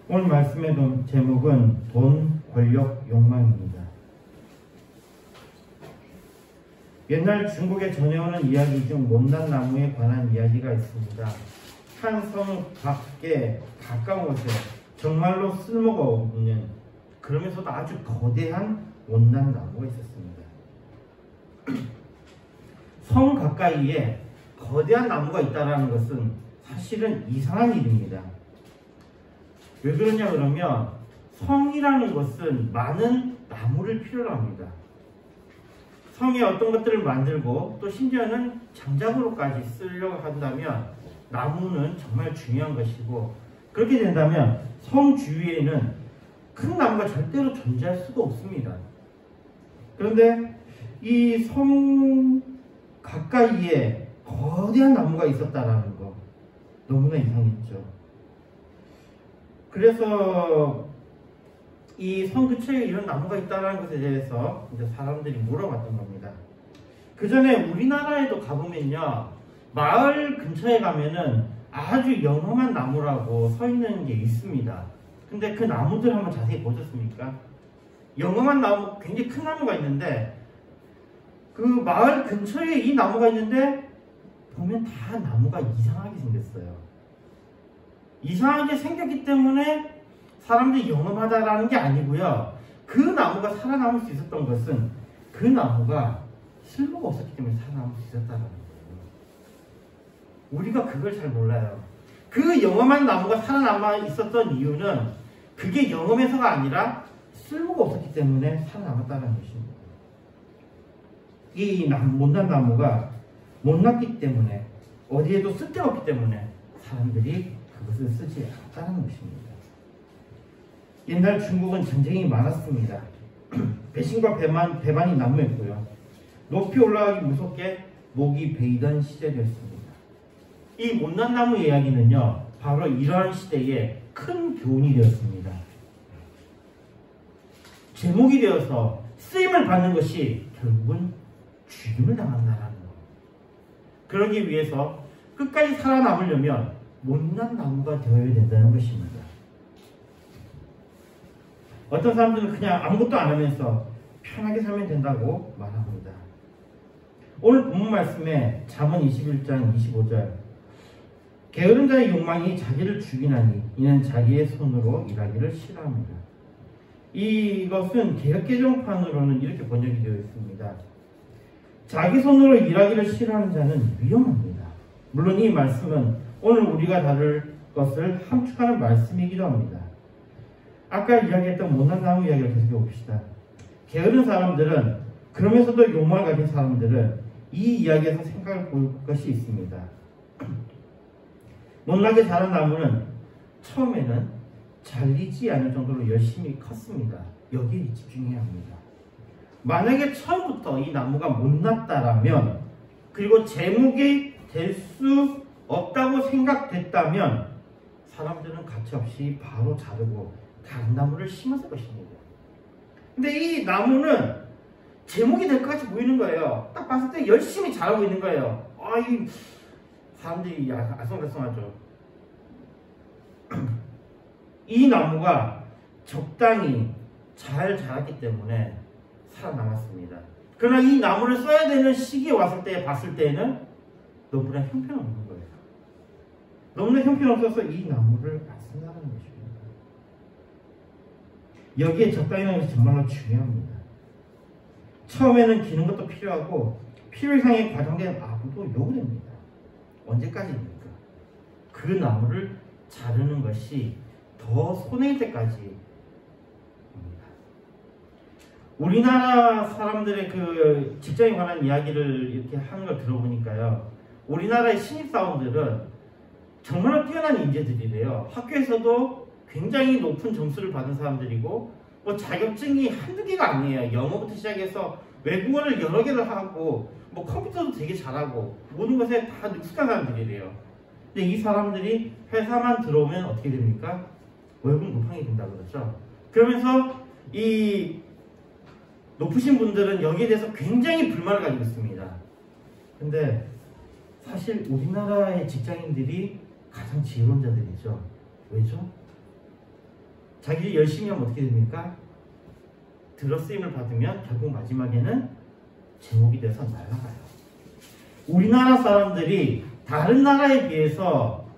오늘 말씀의 제목은 돈, 권력, 욕망입니다. 옛날 중국에 전해오는 이야기 중 못난 나무에 관한 이야기가 있습니다. 한 성 밖에 가까운 곳에 정말로 쓸모가 없는, 그러면서도 아주 거대한 못난 나무가 있었습니다. 성 가까이에 거대한 나무가 있다는 것은 사실은 이상한 일입니다. 왜 그러냐 그러면 성이라는 것은 많은 나무를 필요로 합니다. 성에 어떤 것들을 만들고 또 심지어는 장작으로까지 쓰려고 한다면 나무는 정말 중요한 것이고, 그렇게 된다면 성 주위에는 큰 나무가 절대로 존재할 수가 없습니다. 그런데 이 성 가까이에 거대한 나무가 있었다라는 거 너무나 이상했죠. 그래서 이 성 근처에 이런 나무가 있다는 것에 대해서 이제 사람들이 물어봤던 겁니다. 그 전에 우리나라에도 가보면요, 마을 근처에 가면은 아주 영험한 나무라고 서 있는 게 있습니다. 근데 그 나무들 한번 자세히 보셨습니까? 영험한 나무, 굉장히 큰 나무가 있는데 그 마을 근처에 이 나무가 있는데 보면 다 나무가 이상하게 생겼어요. 이상하게 생겼기 때문에 사람들이 영험하다라는 게 아니고요, 그 나무가 살아남을 수 있었던 것은 그 나무가 쓸모가 없었기 때문에 살아남을 수 있었다는 거예요. 우리가 그걸 잘 몰라요. 그 영험한 나무가 살아남아 있었던 이유는 그게 영험해서가 아니라 쓸모가 없었기 때문에 살아남았다는 것입니다. 이 못난 나무가 못났기 때문에, 어디에도 쓸데없기 때문에 사람들이 그것을 쓰지 않았다는 것입니다. 옛날 중국은 전쟁이 많았습니다. 배신과 배반이 난무했고요. 높이 올라가기 무섭게 목이 베이던 시절이었습니다. 이 못난 나무 이야기는요, 바로 이러한 시대에 큰 교훈이 되었습니다. 제목이 되어서 쓰임을 받는 것이 결국은 죽임을 당한다는 것. 그러기 위해서 끝까지 살아남으려면 못난 나무가 되어야 된다는 것입니다. 어떤 사람들은 그냥 아무것도 안 하면서 편하게 살면 된다고 말합니다. 오늘 본문 말씀에 잠언 21장 25절, 게으른 자의 욕망이 자기를 죽이나니 이는 자기의 손으로 일하기를 싫어합니다. 이것은 개역개정판으로는 이렇게 번역이 되어 있습니다. 자기 손으로 일하기를 싫어하는 자는 위험합니다. 물론 이 말씀은 오늘 우리가 다룰 것을 함축하는 말씀이기도 합니다. 아까 이야기했던 못난 나무 이야기를 계속해 봅시다. 게으른 사람들은, 그러면서도 욕망을 가진 사람들은 이 이야기에서 생각을 볼 것이 있습니다. 못나게 자란 나무는 처음에는 잘리지 않을 정도로 열심히 컸습니다. 여기에 집중해야 합니다. 만약에 처음부터 이 나무가 못났다라면, 그리고 제목이 될 수 없다고 생각됐다면 사람들은 가차없이 바로 자르고 다른 나무를 심었을 것입니다. 근데 이 나무는 제목이 될 것 같이 보이는 거예요. 딱 봤을 때 열심히 자라고 있는 거예요. 이 사람들이 아성달성하죠. 이 나무가 적당히 잘 자랐기 때문에 살아남았습니다. 그러나 이 나무를 써야 되는 시기에 왔을 때 봤을 때는 너무나 형편없는 거예요. 너무나 형편없어서 이 나무를 안 쓴다는 것입니다. 여기에 적당히라는 것이 정말로 중요합니다. 처음에는 기는 것도 필요하고 필요 이상의 과장된 아부도 요구됩니다. 언제까지입니까? 그 나무를 자르는 것이 더 손해일 때까지. 우리나라 사람들의 그 직장에 관한 이야기를 이렇게 하는 걸 들어보니까요, 우리나라의 신입사원들은 정말로 뛰어난 인재들이래요. 학교에서도 굉장히 높은 점수를 받은 사람들이고, 뭐 자격증이 한두 개가 아니에요. 영어부터 시작해서 외국어를 여러 개를 하고, 뭐 컴퓨터도 되게 잘하고, 모든 것에 다 익숙한 사람들이래요. 근데 이 사람들이 회사만 들어오면 어떻게 됩니까? 월급 루팡이 된다 그러죠. 그러면서 이 높으신 분들은 여기에 대해서 굉장히 불만을 가지고 있습니다. 근데 사실 우리나라의 직장인들이 가장 지혜로운 자들이죠. 왜죠? 자기 열심히 하면 어떻게 됩니까? 들어쓰임을 받으면 결국 마지막에는 제목이 돼서 날아가요. 우리나라 사람들이 다른 나라에 비해서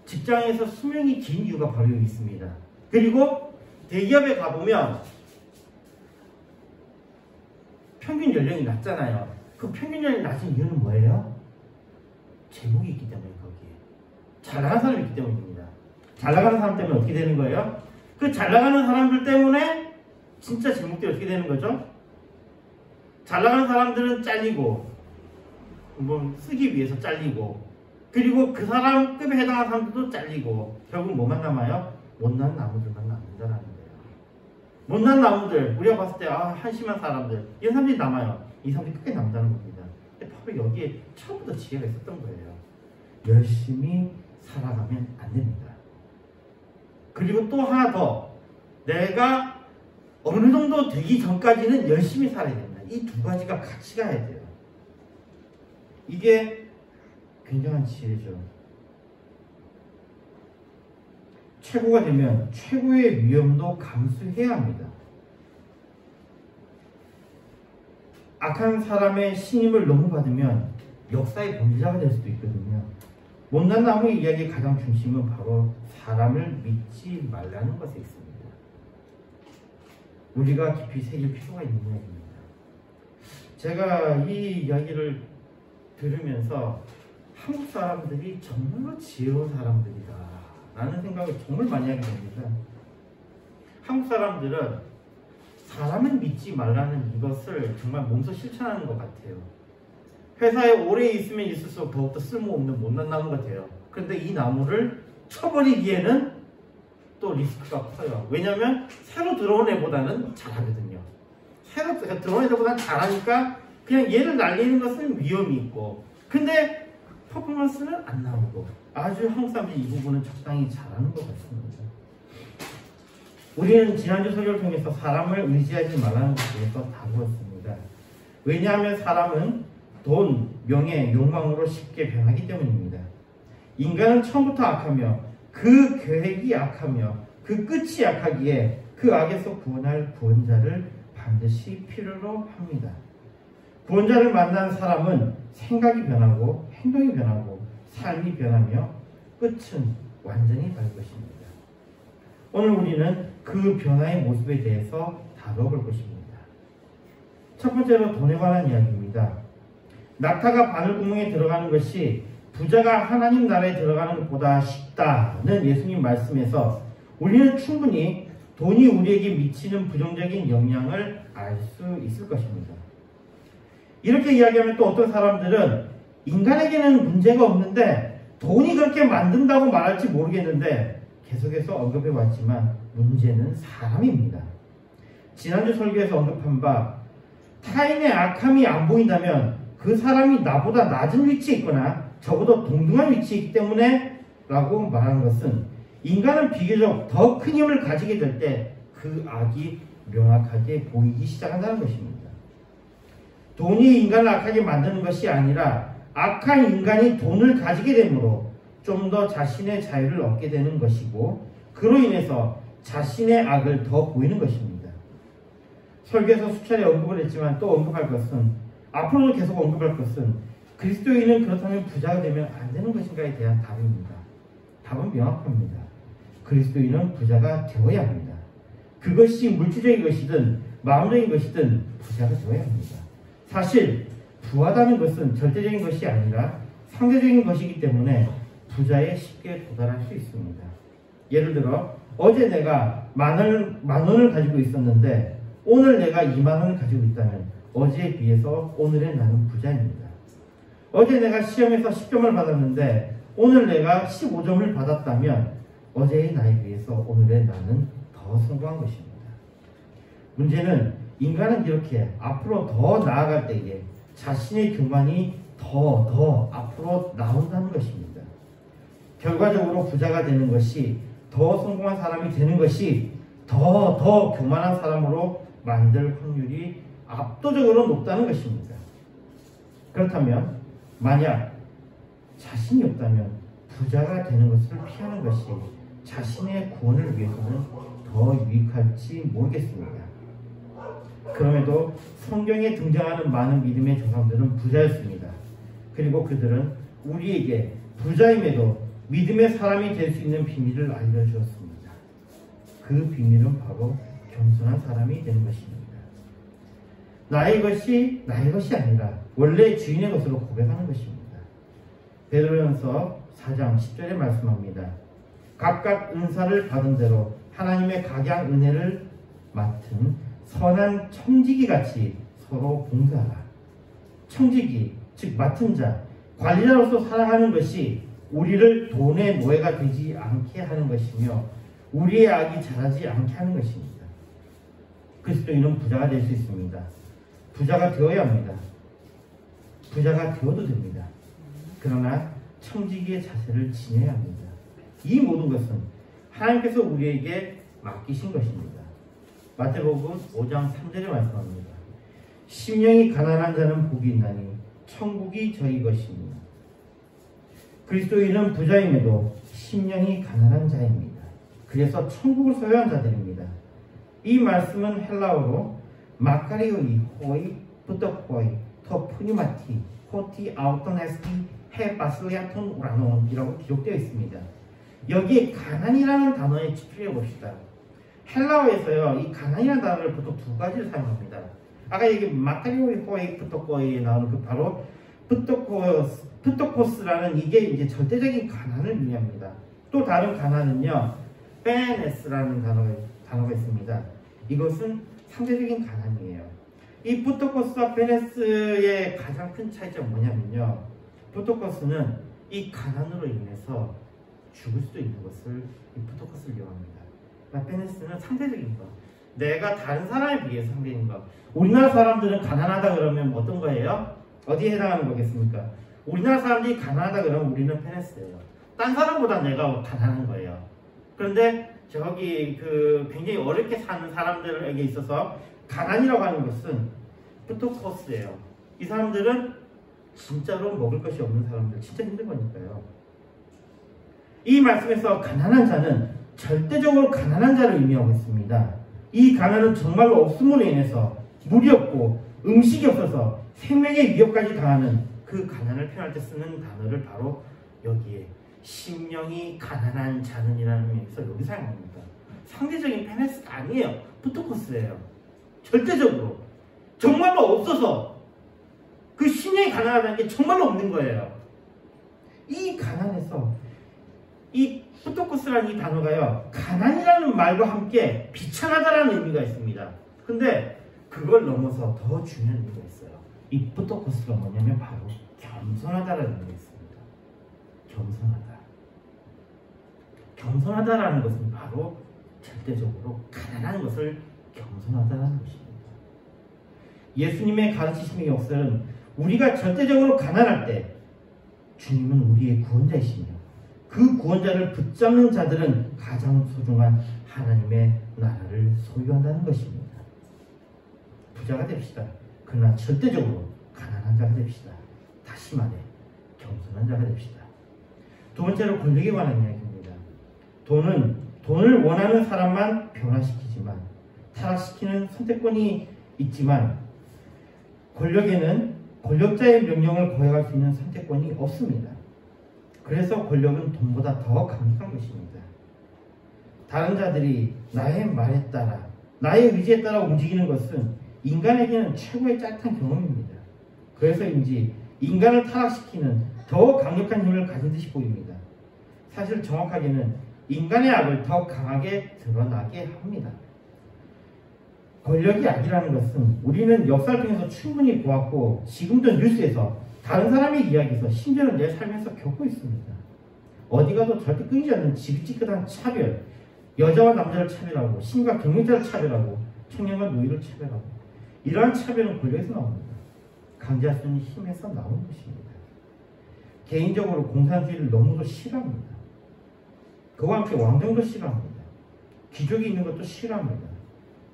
직장에서 수명이 긴 이유가 바로 여기 있습니다. 그리고 대기업에 가보면 평균 연령이 낮잖아요. 그 평균 연령이 낮은 이유는 뭐예요? 제목이 있기 때문에 거기에. 잘 나가는 사람이 있기 때문입니다. 잘 나가는 사람 때문에 어떻게 되는 거예요? 그 잘 나가는 사람들 때문에 진짜 제목들이 어떻게 되는 거죠? 잘 나가는 사람들은 잘리고 뭐 쓰기 위해서 잘리고 그리고 그 사람 급에 해당하는 사람들도 잘리고 결국 뭐만 남아요? 못난 나무들만 남는다라는 거예요. 못난 나무들 우리가 봤을 때 한심한 사람들 이런 사람들이 남아요. 이 사람들이 끝까지 남는다는 겁니다. 근데 바로 여기에 처음부터 지혜가 있었던 거예요. 열심히 살아가면 안 됩니다. 그리고 또 하나 더 내가 어느 정도 되기 전까지는 열심히 살아야 됩니다. 이 두 가지가 같이 가야 돼요. 이게 굉장한 지혜죠. 최고가 되면 최고의 위험도 감수해야 합니다. 악한 사람의 신임을 너무 받으면 역사의 범죄자가 될 수도 있거든요. 못난 나무의 이야기의 가장 중심은 바로 사람을 믿지 말라는 것에 있습니다. 우리가 깊이 새길 필요가 있는 이야기입니다. 제가 이 이야기를 들으면서 한국 사람들이 정말로 지혜로운 사람들이다 라는 생각을 정말 많이 하게 됩니다. 한국 사람들은 사람을 믿지 말라는 이것을 정말 몸소 실천하는 것 같아요. 회사에 오래 있으면 있을수록 더욱더 쓸모없는 못난 나무가 돼요. 그런데 이 나무를 쳐버리기에는 또 리스크가 커요. 왜냐하면 새로 들어온 애보다는 잘하거든요. 새로 들어온 애보다는 잘하니까 그냥 얘를 날리는 것은 위험이 있고 근데 퍼포먼스는 안 나오고 아주 한국 사람들이 이 부분은 적당히 잘하는 것 같습니다. 우리는 지난주 설교를 통해서 사람을 의지하지 말라는 것에 대해서 다루었습니다. 왜냐하면 사람은 돈, 명예, 욕망으로 쉽게 변하기 때문입니다. 인간은 처음부터 악하며 그 계획이 악하며 그 끝이 악하기에 그 악에서 구원할 구원자를 반드시 필요로 합니다. 구원자를 만난 사람은 생각이 변하고 행동이 변하고 삶이 변하며 끝은 완전히 다를 것입니다. 오늘 우리는 그 변화의 모습에 대해서 다뤄볼 것입니다. 첫 번째로 돈에 관한 이야기입니다. 낙타가 바늘구멍에 들어가는 것이 부자가 하나님 나라에 들어가는 것보다 쉽다는 예수님 말씀에서 우리는 충분히 돈이 우리에게 미치는 부정적인 영향을 알 수 있을 것입니다. 이렇게 이야기하면 또 어떤 사람들은 인간에게는 문제가 없는데 돈이 그렇게 만든다고 말할지 모르겠는데 계속해서 언급해 왔지만 문제는 사람입니다. 지난주 설교에서 언급한 바 타인의 악함이 안 보인다면 그 사람이 나보다 낮은 위치에 있거나 저보다 동등한 위치에 있기 때문에 라고 말하는 것은 인간은 비교적 더 큰 힘을 가지게 될 때 그 악이 명확하게 보이기 시작한다는 것입니다. 돈이 인간을 악하게 만드는 것이 아니라 악한 인간이 돈을 가지게 되므로 좀 더 자신의 자유를 얻게 되는 것이고 그로 인해서 자신의 악을 더 보이는 것입니다. 설교에서 수차례 언급을 했지만 또 언급할 것은 앞으로도 계속 언급할 것은 그리스도인은 그렇다면 부자가 되면 안 되는 것인가에 대한 답입니다. 답은 명확합니다. 그리스도인은 부자가 되어야 합니다. 그것이 물질적인 것이든 마음적인 것이든 부자가 되어야 합니다. 사실 부하다는 것은 절대적인 것이 아니라 상대적인 것이기 때문에 부자에 쉽게 도달할 수 있습니다. 예를 들어 어제 내가 만 원을 가지고 있었는데 오늘 내가 2만 원을 가지고 있다면 어제에 비해서 오늘의 나는 부자입니다. 어제 내가 시험에서 10점을 받았는데 오늘 내가 15점을 받았다면 어제의 나에 비해서 오늘의 나는 더 성공한 것입니다. 문제는 인간은 이렇게 앞으로 더 나아갈 때에 자신의 교만이 더 앞으로 나온다는 것입니다. 결과적으로 부자가 되는 것이 더 성공한 사람이 되는 것이 더 교만한 사람으로 만들 확률이 압도적으로 높다는 것입니다. 그렇다면 만약 자신이 없다면 부자가 되는 것을 피하는 것이 자신의 구원을 위해서는 더 유익할지 모르겠습니다. 그럼에도 성경에 등장하는 많은 믿음의 조상들은 부자였습니다. 그리고 그들은 우리에게 부자임에도 믿음의 사람이 될 수 있는 비밀을 알려주었습니다. 그 비밀은 바로 겸손한 사람이 되는 것입니다. 나의 것이 나의 것이 아니라 원래 주인의 것으로 고백하는 것입니다. 베드로전서 4장 10절에 말씀합니다. 각각 은사를 받은 대로 하나님의 각양 은혜를 맡은 선한 청지기 같이 서로 봉사하라. 청지기, 즉 맡은 자, 관리자로서 살아가는 것이 우리를 돈의 노예가 되지 않게 하는 것이며 우리의 악이 자라지 않게 하는 것입니다. 그리스도인은 부자가 될 수 있습니다. 부자가 되어야 합니다. 부자가 되어도 됩니다. 그러나 청지기의 자세를 지녀야 합니다. 이 모든 것은 하나님께서 우리에게 맡기신 것입니다. 마태복음 5장 3절에 말씀합니다. 심령이 가난한 자는 복이 있나니 천국이 저희 것입니다. 그리스도인은 부자임에도 심령이 가난한 자입니다. 그래서 천국을 소유한 자들입니다. 이 말씀은 헬라어로 마카리오이 호이 부터코이 토 푸니마티 코티 아우토네스티 헤 바슬리아톤 우라논이라고 기록되어 있습니다. 여기에 가난이라는 단어에 집중해 봅시다. 헬라어에서요, 이 가난이라는 단어를 보통 두 가지를 사용합니다. 아까 여기 마카리오이 호이 부터코이에 나오는 그 바로 부터코스라는 이게 이제 절대적인 가난을 의미합니다. 또 다른 가난은요, 페네스라는 단어가 있습니다. 이것은 상대적인 가난이에요. 이 부터코스와 페네스의 가장 큰 차이점은 뭐냐면요, 부터코스는 이 가난으로 인해서 죽을 수도 있는 것을 이 부터코스를 이용합니다. 페네스는 상대적인 것, 내가 다른 사람에 비해서 상대적인 것. 우리나라 사람들은 가난하다 그러면 어떤 거예요? 어디에 해당하는 거겠습니까? 우리나라 사람들이 가난하다 그러면 우리는 페네스예요. 딴 사람보다 내가 가난한 거예요. 그런데 저기 굉장히 어렵게 사는 사람들에게 있어서 가난이라고 하는 것은 부터코스예요. 이 사람들은 진짜로 먹을 것이 없는 사람들, 진짜 힘든 거니까요. 이 말씀에서 가난한 자는 절대적으로 가난한 자를 의미하고 있습니다. 이 가난은 정말로 없음으로 인해서 물이 없고 음식이 없어서 생명의 위협까지 당하는 그 가난을 표현할 때 쓰는 단어를 바로 여기에 심령이 가난한 자는이라는 의미에서 여기 사용합니다. 상대적인 페네스가 아니에요. 부터코스예요. 절대적으로 정말로 없어서 그 심령이 가난하다는 게 정말로 없는 거예요. 이 가난에서 이 부터코스라는 이 단어가요, 가난이라는 말과 함께 비천하다라는 의미가 있습니다. 근데 그걸 넘어서 더 중요한 의미가 있어요. 이 부터코스가 뭐냐면 바로 겸손하다라는 의미가 있습니다. 겸손하다. 겸손하다라는 것은 바로 절대적으로 가난한 것을 겸손하다라는 것입니다. 예수님의 가르치심의 역설은 우리가 절대적으로 가난할 때 주님은 우리의 구원자이시며 그 구원자를 붙잡는 자들은 가장 소중한 하나님의 나라를 소유한다는 것입니다. 부자가 됩시다. 그러나 절대적으로 가난한 자가 됩시다. 다시 말해 겸손한 자가 됩시다. 두 번째로 권력에 관한 이야기입니다. 돈을 원하는 사람만 변화시키지만 타락시키는 선택권이 있지만 권력에는 권력자의 명령을 거역할 수 있는 선택권이 없습니다. 그래서 권력은 돈보다 더 강력한 것입니다. 다른 자들이 나의 말에 따라, 나의 의지에 따라 움직이는 것은 인간에게는 최고의 짜릿한 경험입니다. 그래서인지 인간을 타락시키는 더 강력한 힘을 가진 듯이 보입니다. 사실 정확하게는 인간의 악을 더 강하게 드러나게 합니다. 권력이 악이라는 것은 우리는 역사를 통해서 충분히 보았고 지금도 뉴스에서 다른 사람의 이야기에서 심지어는 내 삶에서 겪고 있습니다. 어디 가도 절대 끊이지 않는 지긋지긋한 차별, 여자와 남자를 차별하고 신과 경력자를 차별하고 청년과 노인을 차별하고 이러한 차별은 권력에서 나옵니다. 강제할 수 있는 힘에서 나오는 것입니다. 개인적으로 공산주의를 너무도 싫어합니다. 그와 함께 왕정도 싫어합니다. 귀족이 있는 것도 싫어합니다.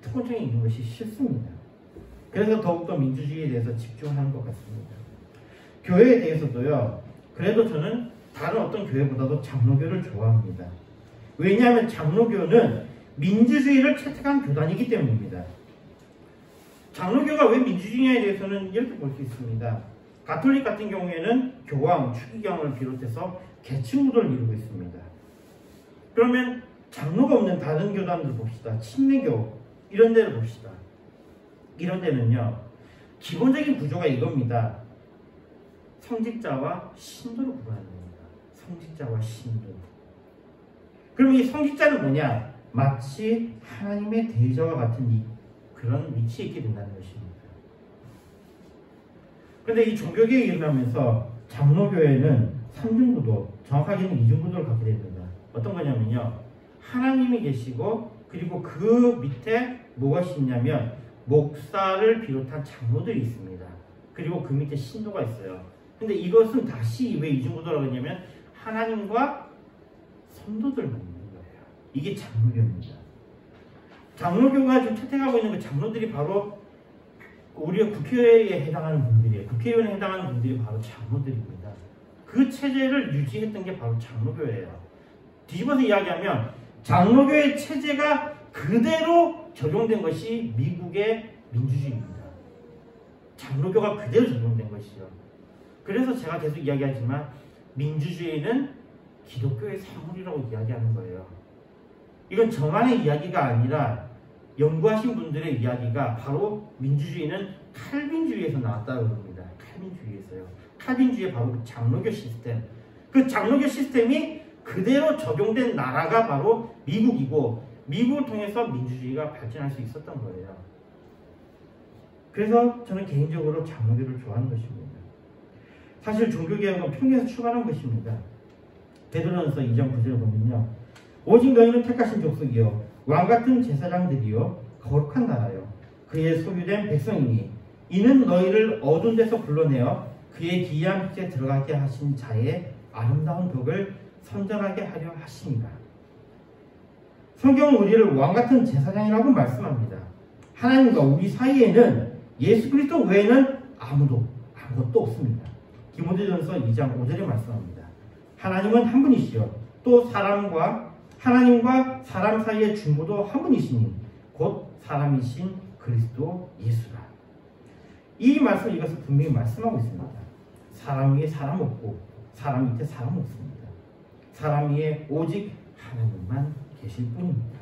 특권층이 있는 것이 싫습니다. 그래서 더욱더 민주주의에 대해서 집중하는 것 같습니다. 교회에 대해서도요, 그래도 저는 다른 어떤 교회보다도 장로교를 좋아합니다. 왜냐하면 장로교는 민주주의를 채택한 교단이기 때문입니다. 장로교가 왜 민주주의냐에 대해서는 이렇게 볼 수 있습니다. 가톨릭 같은 경우에는 교황, 추기경을 비롯해서 계층구도를 이루고 있습니다. 그러면 장로가 없는 다른 교단들 봅시다. 침례교 이런 데를 봅시다. 이런 데는요, 기본적인 구조가 이겁니다. 성직자와 신도를 구분하는 겁니다. 성직자와 신도. 그럼 이 성직자는 뭐냐? 마치 하나님의 대리자와 같은 그런 위치에 있게 된다는 것입니다. 그런데 이 종교개혁이 일어나면서 장로교회는 3중구도, 정확하게는 2중구도를 갖게 됩니다. 어떤 거냐면요, 하나님이 계시고 그리고 그 밑에 무엇이 있냐면 목사를 비롯한 장로들이 있습니다. 그리고 그 밑에 신도가 있어요. 근데 이것은 다시 왜 2중구도라고 했냐면 하나님과 성도들만 있는 거예요. 이게 장로교입니다. 장로교가 지금 채택하고 있는 그 장로들이 바로 우리가 국회에 해당하는 분들이에요. 국회의원에 해당하는 분들이 바로 장로들입니다. 그 체제를 유지했던 게 바로 장로교예요. 뒤집어서 이야기하면 장로교의 체제가 그대로 적용된 것이 미국의 민주주의입니다. 장로교가 그대로 적용된 것이죠. 그래서 제가 계속 이야기하지만 민주주의는 기독교의 사물이라고 이야기하는 거예요. 이건 저만의 이야기가 아니라 연구하신 분들의 이야기가 바로 민주주의는 칼빈주의에서 나왔다고 합니다. 칼빈주의에서요. 칼빈주의의 바로 그 장로교 시스템. 그 장로교 시스템이 그대로 적용된 나라가 바로 미국이고 미국을 통해서 민주주의가 발전할 수 있었던 거예요. 그래서 저는 개인적으로 장로교를 좋아하는 것입니다. 사실 종교개혁은 평균에서 출발한 것입니다. 베드로전서 2장 9절을 보면요, 오직 너희는 택하신 족속이요 왕같은 제사장들이요 거룩한 나라요 그의 소유된 백성이니 이는 너희를 어두운 데서 불러내어 그의 기이한 빛에 들어가게 하신 자의 아름다운 덕을 선전하게 하려 하시니라. 성경은 우리를 왕같은 제사장이라고 말씀합니다. 하나님과 우리 사이에는 예수 그리스도 외에는 아무것도 없습니다. 디모데전서 2장 5절에 말씀합니다. 하나님은 한 분이시요 또 하나님과 사람 사이의 중보도 한 분이시니 곧 사람이신 그리스도 예수라. 이 말씀, 이것을 분명히 말씀하고 있습니다. 사람 위에 사람 없고 사람 밑에 사람 없습니다. 사람 위에 오직 하나님만 계실 뿐입니다.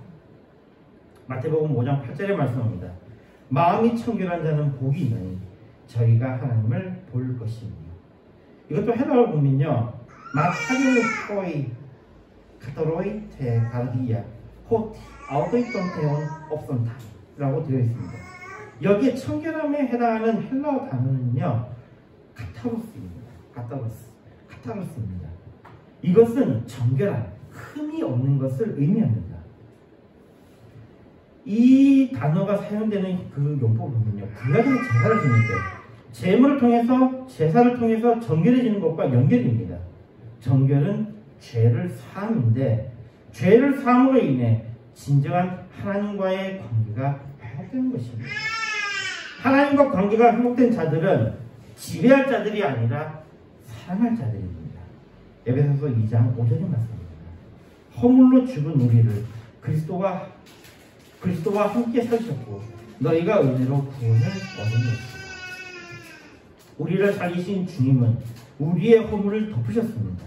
마태복음 5장 8절에 말씀합니다. 마음이 청결한 자는 복이 있나니 저희가 하나님을 볼 것이며. 이것도 헬라어로 보면요, 마카리오이 카토로이 테 가르디아 곧 아우토이톤테온 옵선타라고 되어 있습니다. 여기에 청결함에 해당하는 헬라어 단어는요, 카타로스입니다. 카타로스입니다. 이것은 정결한, 흠이 없는 것을 의미합니다. 이 단어가 사용되는 그 용법을 보면요, 불가증 제사를 지낼 때 제사를 통해서 정결해지는 것과 연결입니다. 정결은 죄를 사함인데 죄를 사함으로 인해 진정한 하나님과의 관계가 회복되는 것입니다. 하나님과 관계가 회복된 자들은 지배할 자들이 아니라 사랑할 자들입니다. 에베소서 2장 5절의 말씀입니다. 허물로 죽은 우리를 그리스도와 함께 살리셨고 너희가 은혜로 구원을 얻은 것입니다. 우리를 살리신 주님은 우리의 허물을 덮으셨습니다.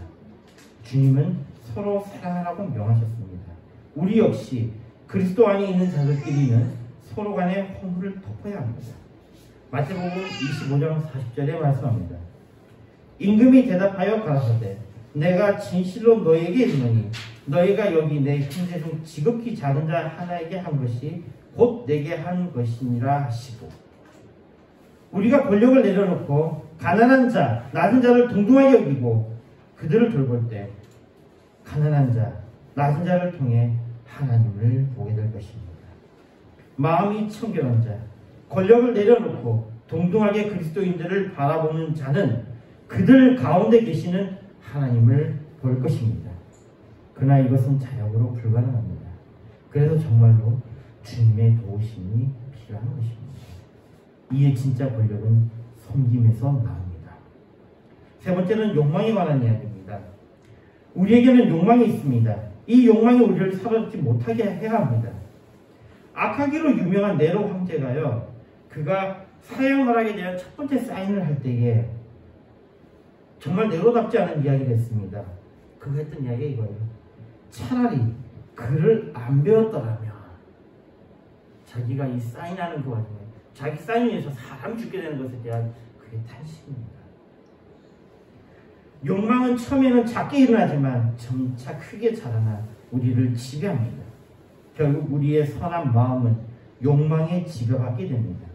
주님은 서로 사랑하라고 명하셨습니다. 우리 역시 그리스도 안에 있는 자들끼리는 서로 간의 허물을 덮어야 합니다. 마태복음 25장 40절에 말씀합니다. 임금이 대답하여 가라사대 내가 진실로 너희에게 이르노니 너희가 여기 내 형제 중 지극히 작은 자 하나에게 한 것이 곧 내게 한 것이니라 하시고. 우리가 권력을 내려놓고 가난한 자, 낮은 자를 동등하게 여기고 그들을 돌볼 때 가난한 자, 낮은 자를 통해 하나님을 보게 될 것입니다. 마음이 청결한 자, 권력을 내려놓고 동등하게 그리스도인들을 바라보는 자는 그들 가운데 계시는 하나님을 볼 것입니다. 그러나 이것은 자력으로 불가능합니다. 그래서 정말로 주님의 도우심이 필요한 것입니다. 이에 진짜 권력은 섬김에서 나옵니다. 세 번째는 욕망에 관한 이야기입니다. 우리에게는 욕망이 있습니다. 이 욕망이 우리를 사로잡지 못하게 해야 합니다. 악하기로 유명한 네로 황제가요, 그가 사형을하게 대한 첫 번째 사인을 할 때에 정말 네로답지 않은 이야기를 했습니다. 그가 했던 이야기가 이거예요. 차라리 글을 안 배웠더라면, 자기가 이 사인하는 그 와중에 자기 사인에서 사람이 죽게 되는 것에 대한 그게 탄식입니다. 욕망은 처음에는 작게 일어나지만 점차 크게 자라나 우리를 지배합니다. 결국 우리의 선한 마음은 욕망에 지배받게 됩니다.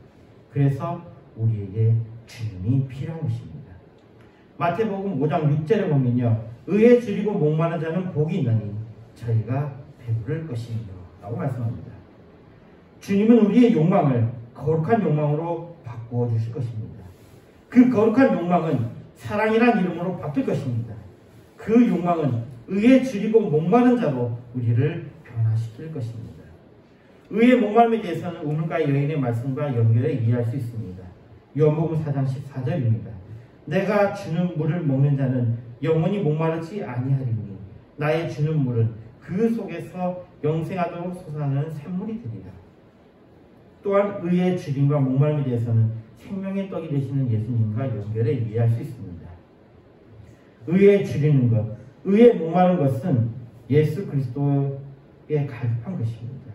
그래서 우리에게 주님이 필요한 것입니다. 마태복음 5장 6절에 보면요, 의에 줄이고 목마른 자는 복이 있나니 저희가 배부를 것이며 라고 말씀합니다. 주님은 우리의 욕망을 거룩한 욕망으로 바꾸어 주실 것입니다. 그 거룩한 욕망은 사랑이란 이름으로 바뀔 것입니다. 그 욕망은 의에 줄이고 목마른 자로 우리를 변화시킬 것입니다. 의의 목마름에 대해서는 우물가 여인의 말씀과 연결해 이해할 수 있습니다. 요한복음 4장 14절입니다. 내가 주는 물을 먹는 자는 영원히 목마르지 아니하리니 나의 주는 물은 그 속에서 영생하도록 솟아나는 샘물이 되리라. 또한 의의 줄임과 목마름에 대해서는 생명의 떡이 되시는 예수님과 연결해 이해할 수 있습니다. 의에 줄이는 것, 의에 목마른 것은 예수 그리스도의 갈급한 것입니다.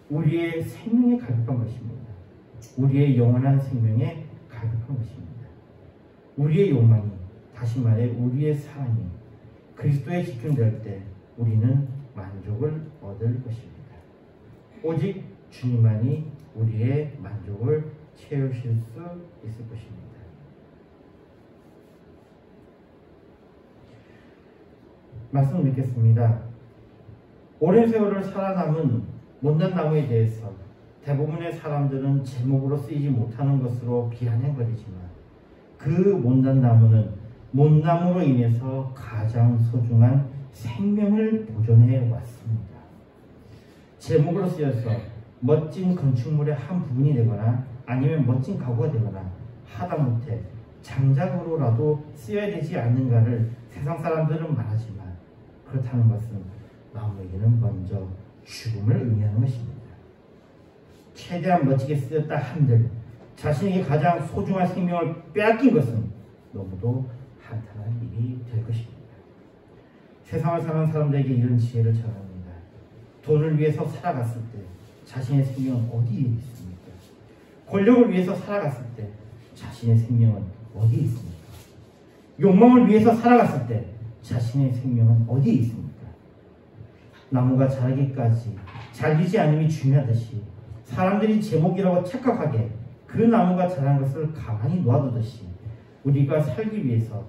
우리의 생명에 갈급한 것입니다. 우리의 영원한 생명에 갈급한 것입니다. 우리의 욕망이, 다시 말해 우리의 사랑이 그리스도에 집중될 때 우리는 만족을 얻을 것입니다. 오직 주님만이 우리의 만족을 채우실 수 있을 것입니다. 말씀을 믿겠습니다. 오랜 세월을 살아남은 못난 나무에 대해서 대부분의 사람들은 제목으로 쓰이지 못하는 것으로 비아냥거리지만 그 못난 나무는 못남으로 인해서 가장 소중한 생명을 보존해 왔습니다. 제목으로 쓰여서 멋진 건축물의 한 부분이 되거나 아니면 멋진 가구가 되거나 하다못해 장작으로라도 쓰여야 되지 않는가를 세상 사람들은 말하지만 그렇다는 것은 나무에게는 먼저 죽음을 의미하는 것입니다. 최대한 멋지게 쓰였다 한들 자신에게 가장 소중한 생명을 빼앗긴 것은 너무도 한탄한 일이 될 것입니다. 세상을 사는 사람들에게 이런 지혜를 전합니다. 돈을 위해서 살아갔을 때 자신의 생명은 어디에 있습니까? 권력을 위해서 살아갔을 때 자신의 생명은 어디에 있습니까? 욕망을 위해서 살아갔을 때 자신의 생명은 어디에 있습니까? 나무가 자라기까지 잘리지 않음이 중요하듯이 사람들이 제목이라고 착각하게 그 나무가 자란 것을 가만히 놓아두듯이 우리가 살기 위해서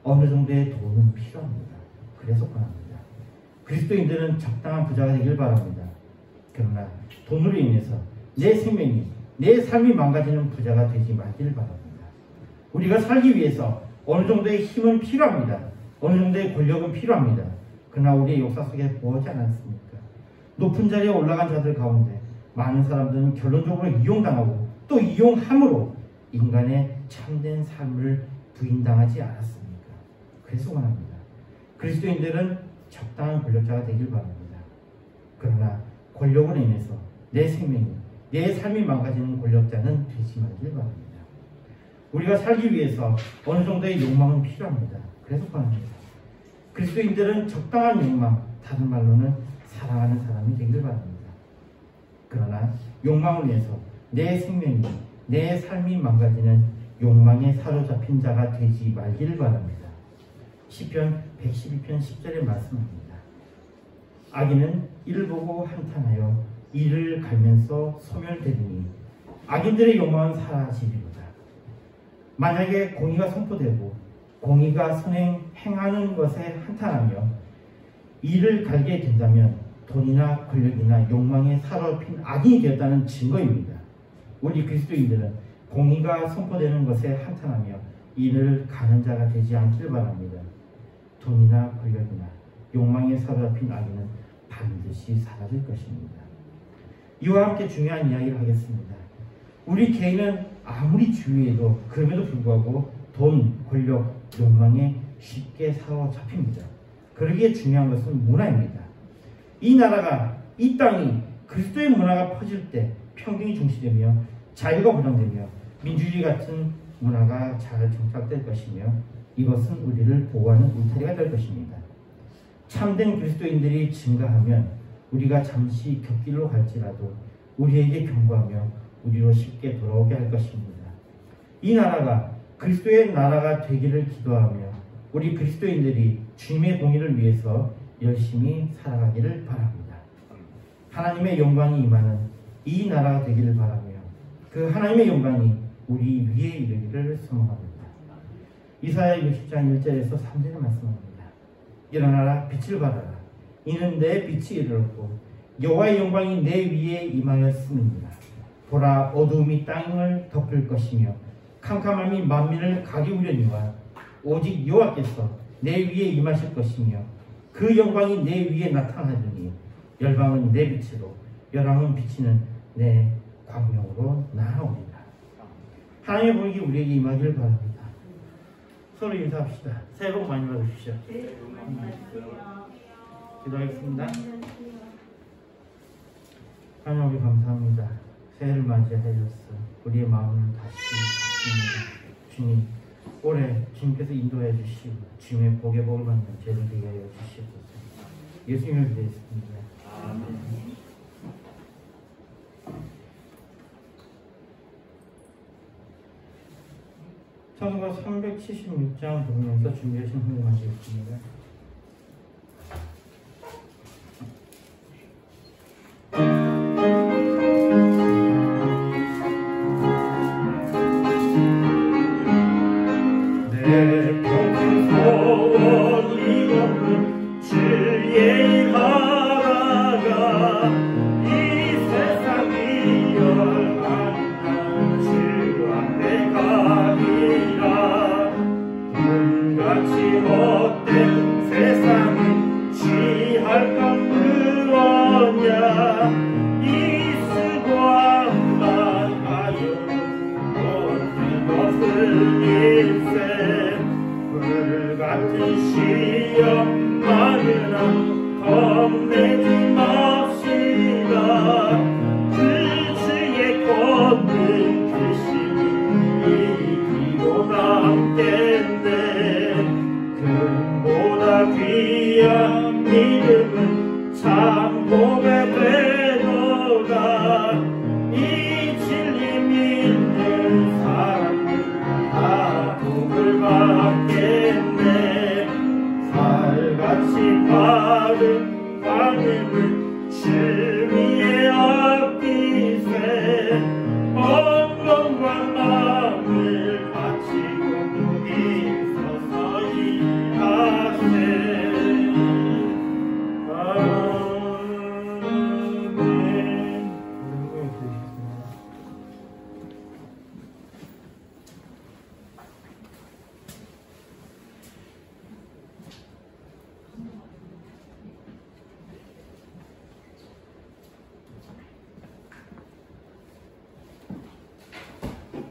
어느 정도의 돈은 필요합니다. 그래서 권합니다. 그리스도인들은 적당한 부자가 되길 바랍니다. 그러나 돈으로 인해서 내 생명이, 내 삶이 망가지는 부자가 되지 말길 바랍니다. 우리가 살기 위해서 어느 정도의 힘은 필요합니다. 어느 정도의 권력은 필요합니다. 그러나 우리의 역사 속에 보지 않았습니까? 높은 자리에 올라간 자들 가운데 많은 사람들은 결론적으로 이용당하고 또 이용함으로 인간의 참된 삶을 부인당하지 않았습니까? 그래서 원합니다. 그리스도인들은 적당한 권력자가 되길 바랍니다. 그러나 권력으로 인해서 내 생명이, 내 삶이 망가지는 권력자는 되지 말길 바랍니다. 우리가 살기 위해서 어느 정도의 욕망은 필요합니다. 그래서 원합니다. 그리스도인들은 적당한 욕망, 다른 말로는 사랑하는 사람이 되길 바랍니다. 그러나 욕망을 위해서 내 생명이, 내 삶이 망가지는 욕망에 사로잡힌 자가 되지 말기를 바랍니다. 시편 112편 10절에 말씀합니다. 악인은 이를 보고 한탄하여 이를 갈면서 소멸되리니 악인들의 욕망은 사라지리로다. 만약에 공의가 선포되고 공의가 행하는 것에 한탄하며 이를 갈게 된다면 돈이나 권력이나 욕망에 사로잡힌 악인이 되었다는 증거입니다. 우리 그리스도인들은 공의가 선포되는 것에 한탄하며 이를 가는 자가 되지 않기를 바랍니다. 돈이나 권력이나 욕망에 사로잡힌 악인은 반드시 사라질 것입니다. 이와 함께 중요한 이야기를 하겠습니다. 우리 개인은 아무리 주의해도 그럼에도 불구하고 돈, 권력, 욕망에 쉽게 사로잡힙니다. 그러기에 중요한 것은 문화입니다. 이 나라가, 이 땅이 그리스도의 문화가 퍼질 때 평등이 중시되며 자유가 보장되며 민주주의 같은 문화가 잘 정착될 것이며 이것은 우리를 보호하는 울타리가 될 것입니다. 참된 그리스도인들이 증가하면 우리가 잠시 곁길로 갈지라도 우리에게 경고하며 우리로 쉽게 돌아오게 할 것입니다. 이 나라가 그리스도의 나라가 되기를 기도하며 우리 그리스도인들이 주님의 공의를 위해서 열심히 살아가기를 바랍니다. 하나님의 영광이 임하는 이 나라가 되기를 바라며 그 하나님의 영광이 우리 위에 이르기를 소망합니다. 이사야 60장 1절에서 3절에 말씀합니다. 일어나라 빛을 발하라. 이는 내 빛이 이르렀고 여호와의 영광이 내 위에 임하였음이니라. 보라 어두움이 땅을 덮을 것이며 캄캄함이 만민을 가리우려니와 오직 여호와께서 내 위에 임하실 것이며 그 영광이 내 위에 나타나리니 열방은 내 빛으로 열왕은 비치는 내 광명으로 나아오리라. 하나님의 복이 우리에게 임하기를 바랍니다. 서로 인사합시다. 새해 복 많이 받으십시오. 기도하겠습니다. 하나님 우리 감사합니다. 새해를 맞이하여서 우리의 마음을 다시 바칩니다. 주님 올해 주님께서 인도해 주시고 주님의 복의 복을 받는 죄를 되게 하여 주시옵소서. 예수님을 기도했습니다. 아멘. 찬송가 376장 보면서 준비하신 헌금하시겠습니다. 내 평생 소원이 없는 주의 나라가 이 세상이 열한 주 앞에 가리라. 눈같이 헛된 세상은 취할 건 무엇냐. 이 수고만 하여 얻는 것을 일세. 불같은 시험 많으나 겁내지 맙시다. 그 주의 권능 주시니 이기고 남겠네. 금보다 귀한 믿음은 참 고백되도다. 이 진리 믿는 사람들 다 복을 받겠네. 살같이 바른 방음을 주 위에 아끼세. 언론과 마음을 바치고 힘써서 일하세.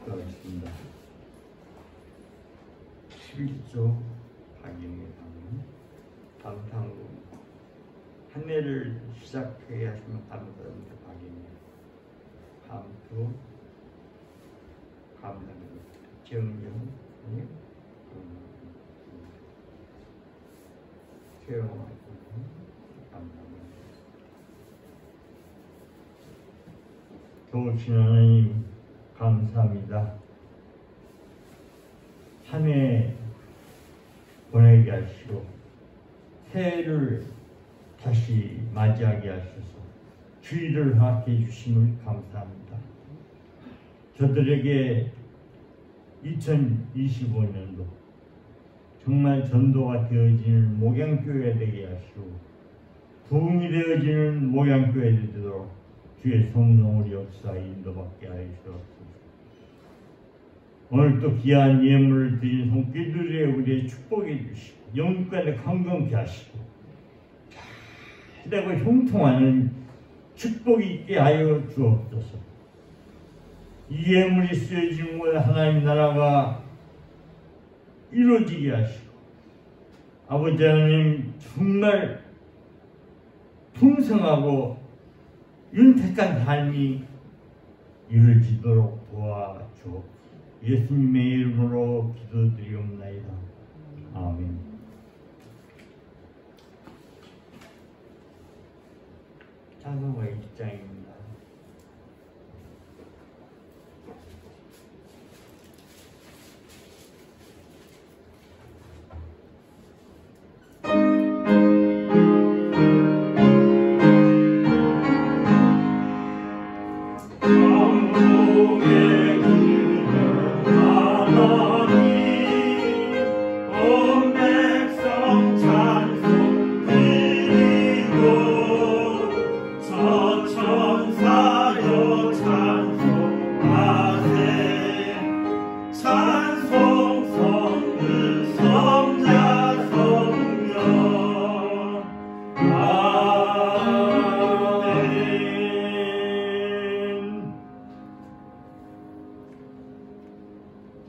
하겠습니다. 11조 방영의 방은 방탕으로 한 해를 시작하게 하시면 감사합니다. 방영의 감투 감사합니다. 정령 최영 감사합니다. 도우신 하나님 감사합니다. 한 해 보내게 하시고 새해를 다시 맞이하게 하셔서 주의를 하게 해주심을 감사합니다. 저들에게 2025년도 정말 전도가 되어지는 목양교회가 되게 하시고 부흥이 되어지는 목양교회가 되도록 주의 성령을 역사에 인도받게 하시옵소서. 오늘 또 귀한 예물을 드린 손길들에 우리의 축복해 주시고 영육간에 강건케 하시고 잘되고 형통하는 축복이 있게 하여 주옵소서. 이 예물이 쓰여진 곳에 하나님 나라가 이루어지게 하시고 아버지 하나님 정말 풍성 풍성하고 윤택한 삶이 이루어지도록 도와주옵소서. 예수님의 이름으로 기도드리옵나이다. 아멘. 찬송가 1장입니다.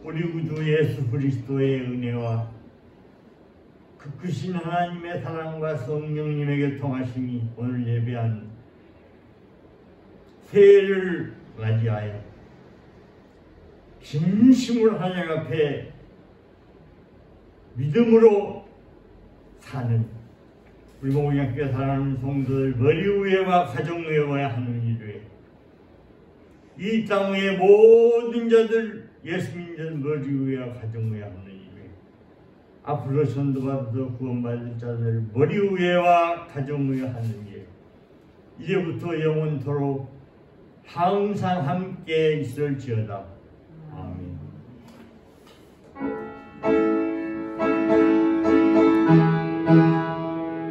우리 구주 예수 그리스도의 은혜와 그 크신 하나님의 사랑과 성령님에게 통하심이 오늘 예배한 새해를 맞이하여 진심으로 하나님 앞에 믿음으로 사는 우리 목양교회 사랑하는 성도들 머리 위에와 가정 위에와 하는 일에 이 땅의 모든 자들 예수 믿는 머리 위에와 가정 위에 하는 일에 앞으로 전도받아서 구원받을 자들 머리 위에와 가정 위에 하는 일 이제부터 영원토록 항상 함께 있을지어다.